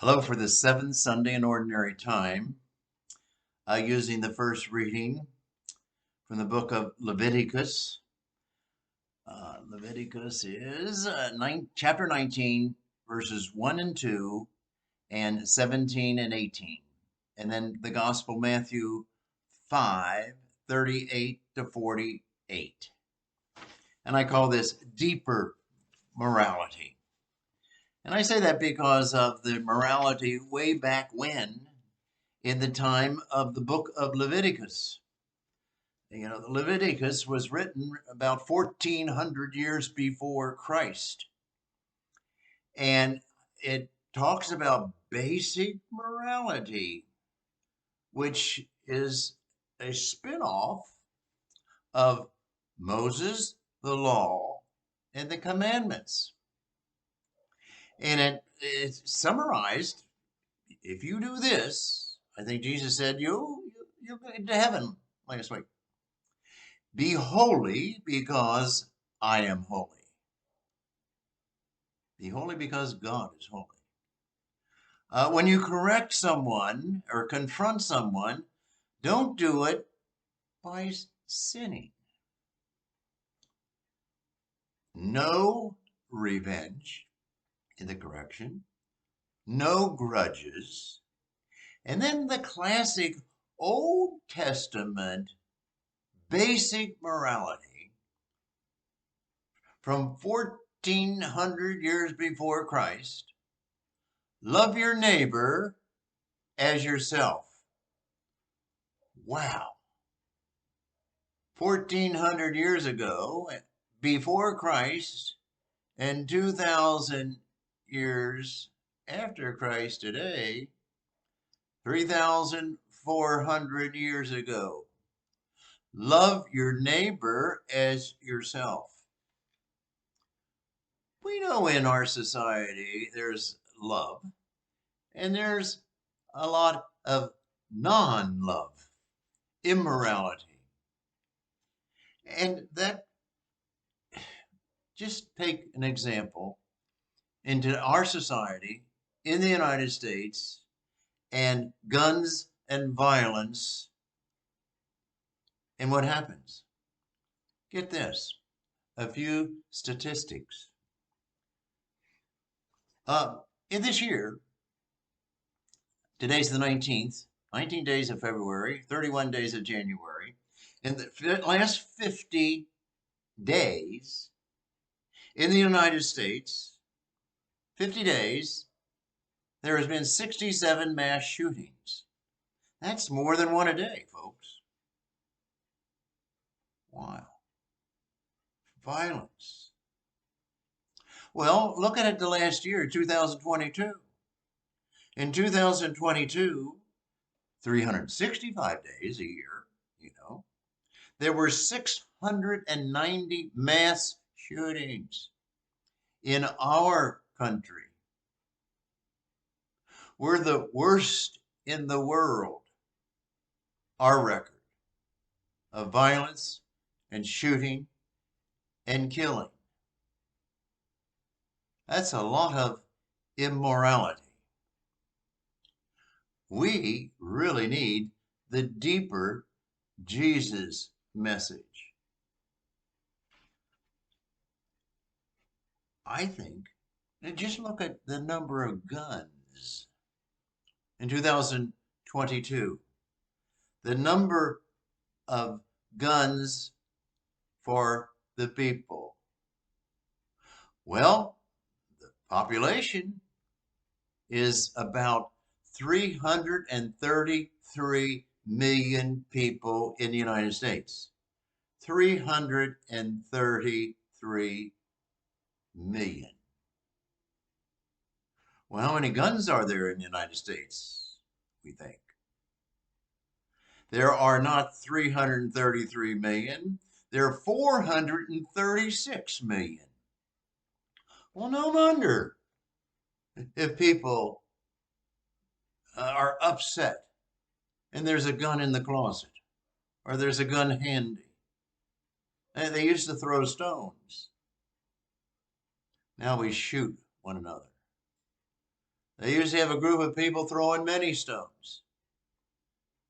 Hello for the seventh Sunday in Ordinary Time, using the first reading from the book of Leviticus. Leviticus is chapter 19, verses 1 and 2, and 17 and 18. And then the Gospel, Matthew 5, 38 to 48. And I call this deeper morality. And I say that because of the morality way back when, in the time of the book of Leviticus. Leviticus was written about 1400 years before Christ. And it talks about basic morality, which is a spin-off of Moses, the law, and the commandments. And it's summarized, if you do this, I think Jesus said, you'll go into heaven last week. Be holy because I am holy. Be holy because God is holy. When you correct someone or confront someone, don't do it by sinning. No revenge in the correction, no grudges. And then the classic Old Testament basic morality from 1400 years before Christ. Love your neighbor as yourself. Wow. 1400 years ago, before Christ, and 2000 years after Christ today, 3,400 years ago. Love your neighbor as yourself. We know in our society there's love, and there's a lot of non-love, immorality. And that, just take an example into our society in the United States and guns and violence. And what happens? Get this, a few statistics. In this year, today's the 19th, 19 days of February, 31 days of January. In the last 50 days in the United States, 50 days, there has been 67 mass shootings. That's more than one a day, folks. Wow. Violence. Well, look at it the last year, 2022. In 2022, 365 days a year, there were 690 mass shootings in our country. We're the worst in the world. Our record of violence and shooting and killing. That's a lot of immorality. We really need the deeper Jesus message. I think, and just look at the number of guns in 2022. The number of guns for the people. Well, the population is about 333 million people in the United States. 333 million. Well, how many guns are there in the United States, we think? There are not 333 million. There are 436 million. Well, no wonder if people are upset and there's a gun in the closet or there's a gun handy. And they used to throw stones. Now we shoot one another. They used to have a group of people throwing many stones.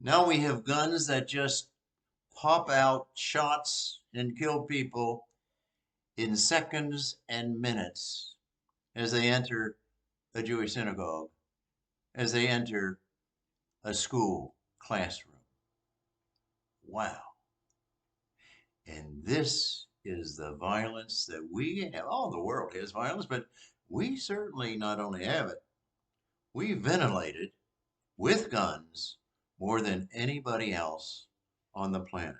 Now we have guns that just pop out shots and kill people in seconds and minutes as they enter a Jewish synagogue, as they enter a school classroom. Wow. And this is the violence that we have. All the world has violence, but we certainly not only have it, we ventilate it with guns more than anybody else on the planet.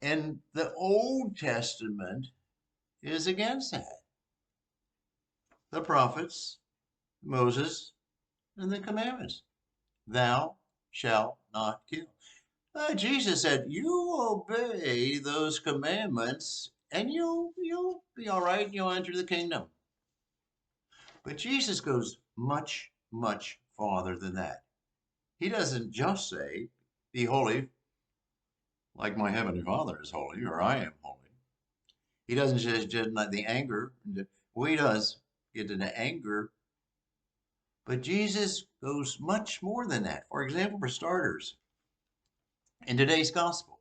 And the Old Testament is against that. The prophets, Moses, and the commandments. Thou shalt not kill. Jesus said, you obey those commandments and you'll be all right. You'll enter the kingdom. But Jesus goes much, much farther than that. He doesn't just say, be holy like my heavenly Father is holy, or I am holy. He doesn't just like the anger. Well, he does get into anger. But Jesus goes much more than that. For example, for starters, in today's gospel,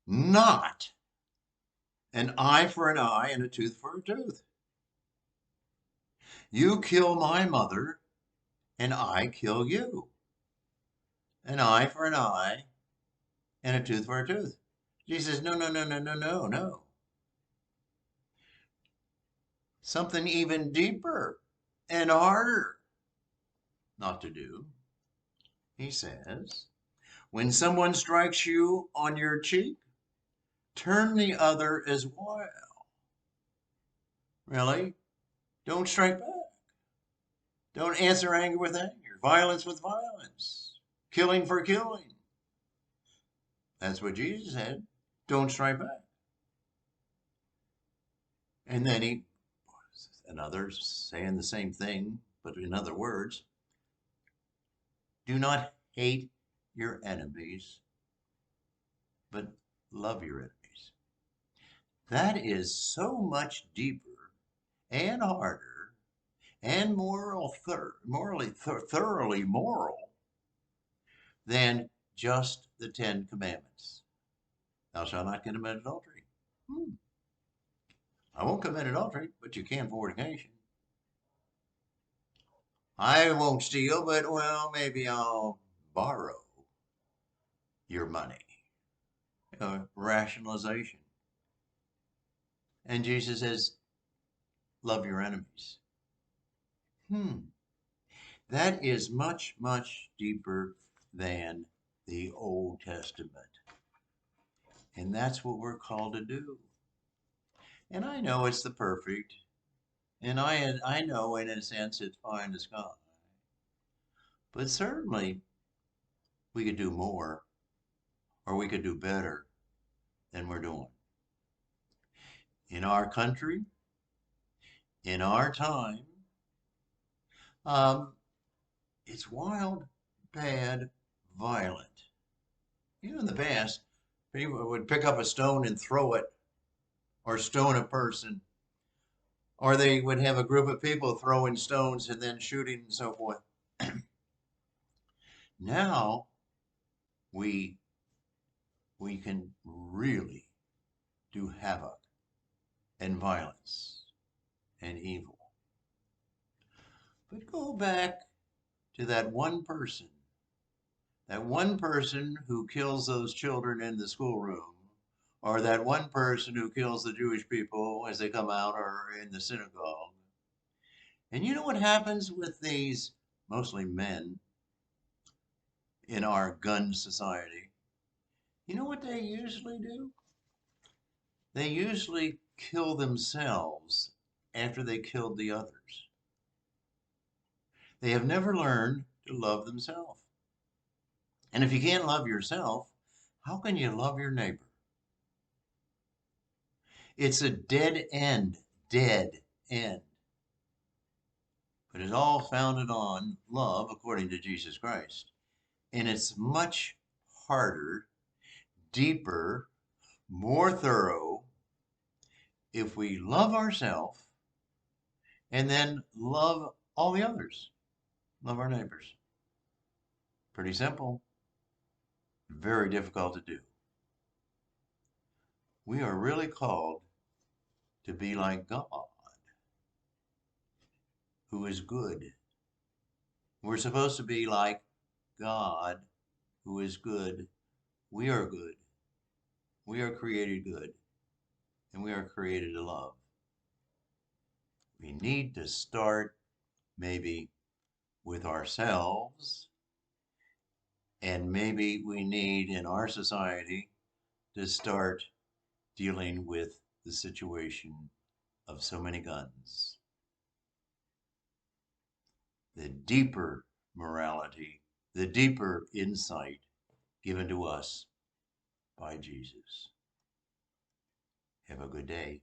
not an eye for an eye and a tooth for a tooth. You kill my mother and I kill you. An eye for an eye and a tooth for a tooth. Jesus says, no, no, no, no, no, no, no. Something even deeper and harder not to do. He says, when someone strikes you on your cheek, turn the other as well. Really? Don't strike back. Don't answer anger with anger, violence with violence, killing for killing. That's what Jesus said. Don't strike back. And then and others saying the same thing, but in other words, do not hate your enemies, but love your enemies. That is so much deeper and harder and morally thoroughly moral than just the 10 Commandments. Thou shalt not commit adultery. I won't commit adultery, but you can fornication. I won't steal, but well, maybe I'll borrow your money. Rationalization. And Jesus says, love your enemies. That is much, much deeper than the Old Testament. And that's what we're called to do. And I know it's the perfect, and I know in a sense it's fine as God. But certainly we could do more, or we could do better than we're doing. In our country, in our time, it's wild, bad, violent. In the past, people would pick up a stone and throw it, or stone a person, or they would have a group of people throwing stones and then shooting and so forth. Now we can really do havoc and violence and evil. But go back to that one person who kills those children in the schoolroom, or that one person who kills the Jewish people as they come out or in the synagogue. And you know what happens with these, mostly men, in our gun society? You know what they usually do? They usually kill themselves after they killed the others. They have never learned to love themselves. And if you can't love yourself, how can you love your neighbor? It's a dead end, dead end. But it's all founded on love, according to Jesus Christ. And it's much harder, deeper, more thorough if we love ourselves And then love all the others. Love our neighbors. Pretty simple. Very difficult to do. We are really called to be like God, who is good. We're supposed to be like God, who is good. We are good. We are created good. And we are created to love. We need to start maybe with ourselves, and maybe we need in our society to start dealing with the situation of so many guns. The deeper morality, the deeper insight given to us by Jesus. Have a good day.